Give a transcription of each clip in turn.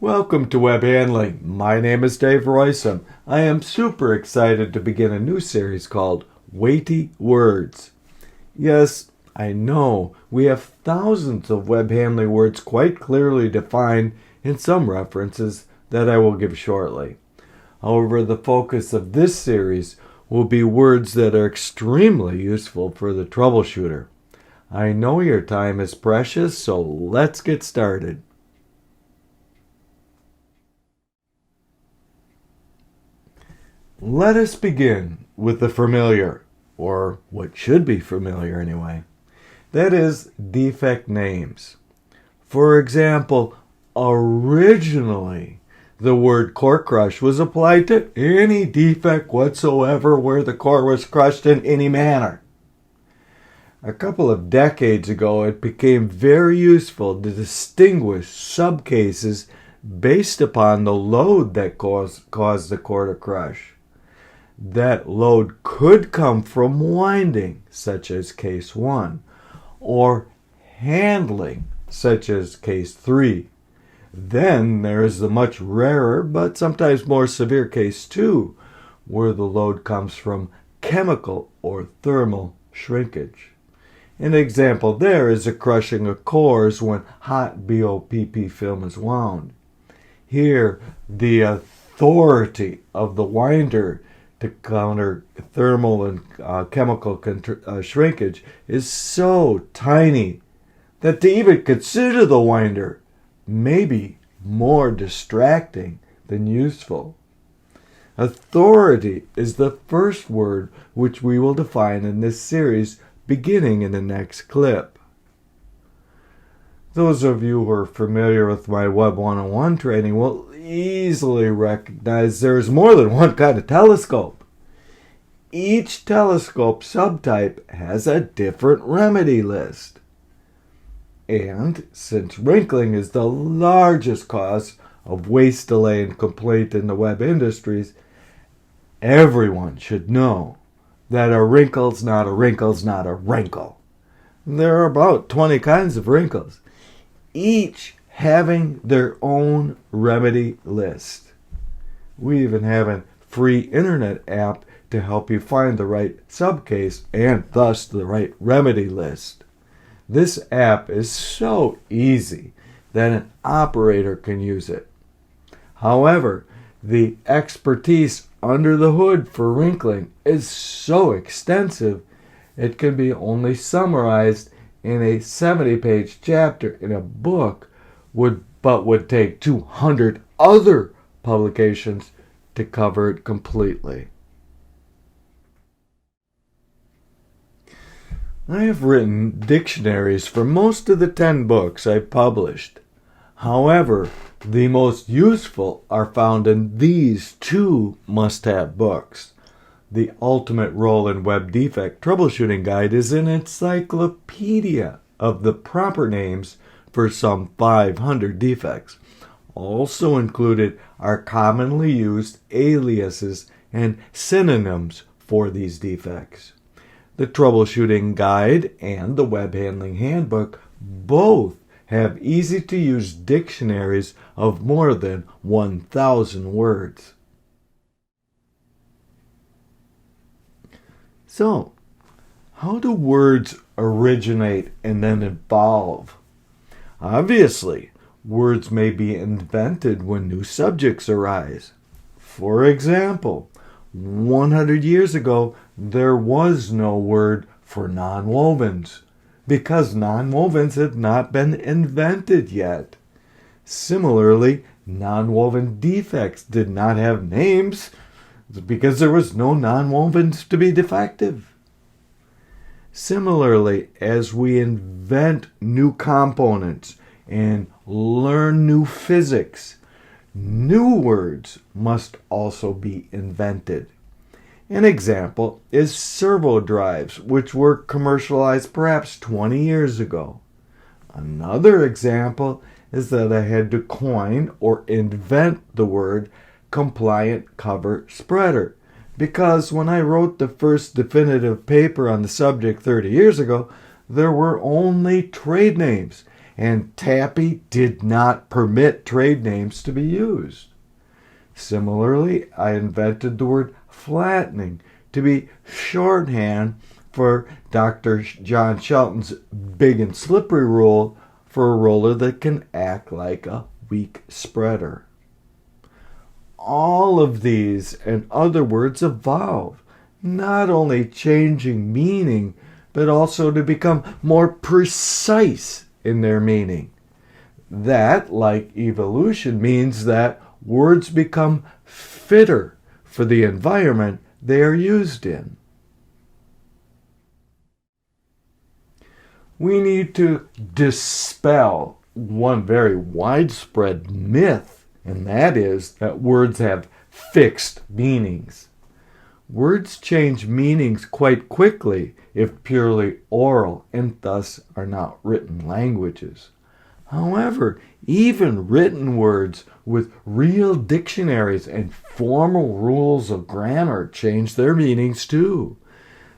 Welcome to Web Handling. My name is Dave Roysam. I am super excited to begin a new series called Weighty Words. Yes, I know we have thousands of web handling words quite clearly defined in some references that I will give shortly. However, the focus of this series will be words that are extremely useful for the troubleshooter. I know your time is precious, so let's get started. Let us begin with the familiar, or what should be familiar anyway. That is, defect names. For example, originally, the word core crush was applied to any defect whatsoever where the core was crushed in any manner. A couple of decades ago, it became very useful to distinguish subcases based upon the load that caused the core to crush. That load could come from winding, such as case 1, or handling, such as case 3. Then there is the much rarer but sometimes more severe case 2, where the load comes from chemical or thermal shrinkage. An example there is the crushing of cores when hot BOPP film is wound. Here, the authority of the winder to counter thermal and chemical shrinkage is so tiny that to even consider the winder may be more distracting than useful. Authority is the first word which we will define in this series beginning in the next clip. Those of you who are familiar with my Web 101 training will easily recognize there is more than one kind of telescope. Each telescope subtype has a different remedy list. And since wrinkling is the largest cause of waste, delay, and complaint in the web industries, everyone should know that a wrinkle's not a wrinkle's not a wrinkle. There are about 20 kinds of wrinkles, each having their own remedy list. We even have a free internet app to help you find the right subcase and thus the right remedy list. This app is so easy that an operator can use it. However, the expertise under the hood for wrinkling is so extensive it can be only summarized in a 70-page chapter in a book, but would take 200 other publications to cover it completely. I have written dictionaries for most of the 10 books I've published. However, the most useful are found in these two must-have books. The Ultimate Role in Web Defect Troubleshooting Guide is an encyclopedia of the proper names for some 500 defects. Also included are commonly used aliases and synonyms for these defects. The Troubleshooting Guide and the Web Handling Handbook both have easy-to-use dictionaries of more than 1,000 words. So, how do words originate and then evolve? Obviously, words may be invented when new subjects arise. For example, 100 years ago, there was no word for nonwovens because nonwovens had not been invented yet. Similarly, nonwoven defects did not have names because there was no nonwovens to be defective. Similarly, as we invent new components and learn new physics, new words must also be invented. An example is servo drives, which were commercialized perhaps 20 years ago. Another example is that I had to coin or invent the word compliant cover spreader, because when I wrote the first definitive paper on the subject 30 years ago, there were only trade names and Tappy did not permit trade names to be used. Similarly, I invented the word flattening to be shorthand for Dr. John Shelton's big and slippery rule for a roller that can act like a weak spreader. All of these and other words evolve, not only changing meaning, but also to become more precise in their meaning. That, like evolution, means that words become fitter for the environment they are used in. We need to dispel one very widespread myth, and that is that words have fixed meanings. Words change meanings quite quickly if purely oral and thus are not written languages. However, even written words with real dictionaries and formal rules of grammar change their meanings too.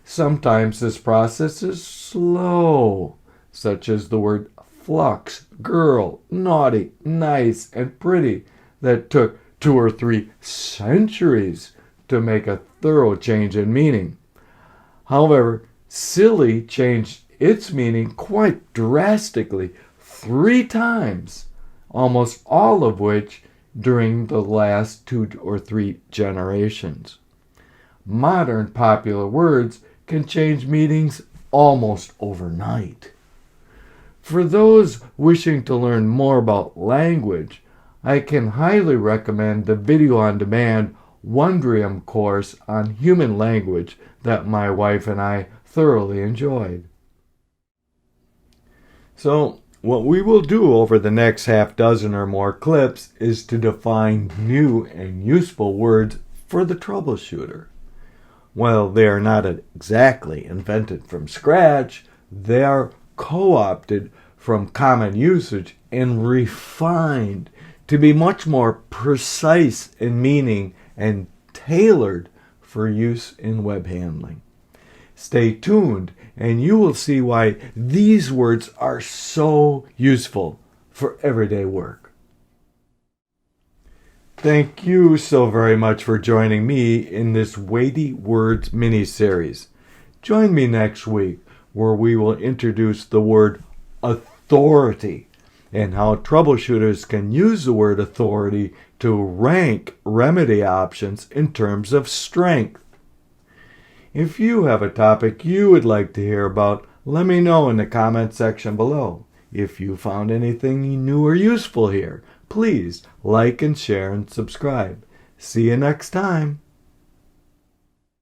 Sometimes this process is slow, such as the word flux, girl, naughty, nice, and pretty that took 2 or 3 centuries to make a thorough change in meaning. However, silly changed its meaning quite drastically 3 times, almost all of which during the last 2 or 3 generations. Modern popular words can change meanings almost overnight. For those wishing to learn more about language, I can highly recommend the video-on-demand Wondrium course on human language that my wife and I thoroughly enjoyed. So, what we will do over the next half dozen or more clips is to define new and useful words for the troubleshooter. While they are not exactly invented from scratch, they are co-opted from common usage and refined to be much more precise in meaning and tailored for use in web handling. Stay tuned and you will see why these words are so useful for everyday work. Thank you so very much for joining me in this Weighty Words mini-series. Join me next week where we will introduce the word authority and how troubleshooters can use the word authority to rank remedy options in terms of strength. If you have a topic you would like to hear about, let me know in the comment section below. If you found anything new or useful here, please like and share and subscribe. See you next time.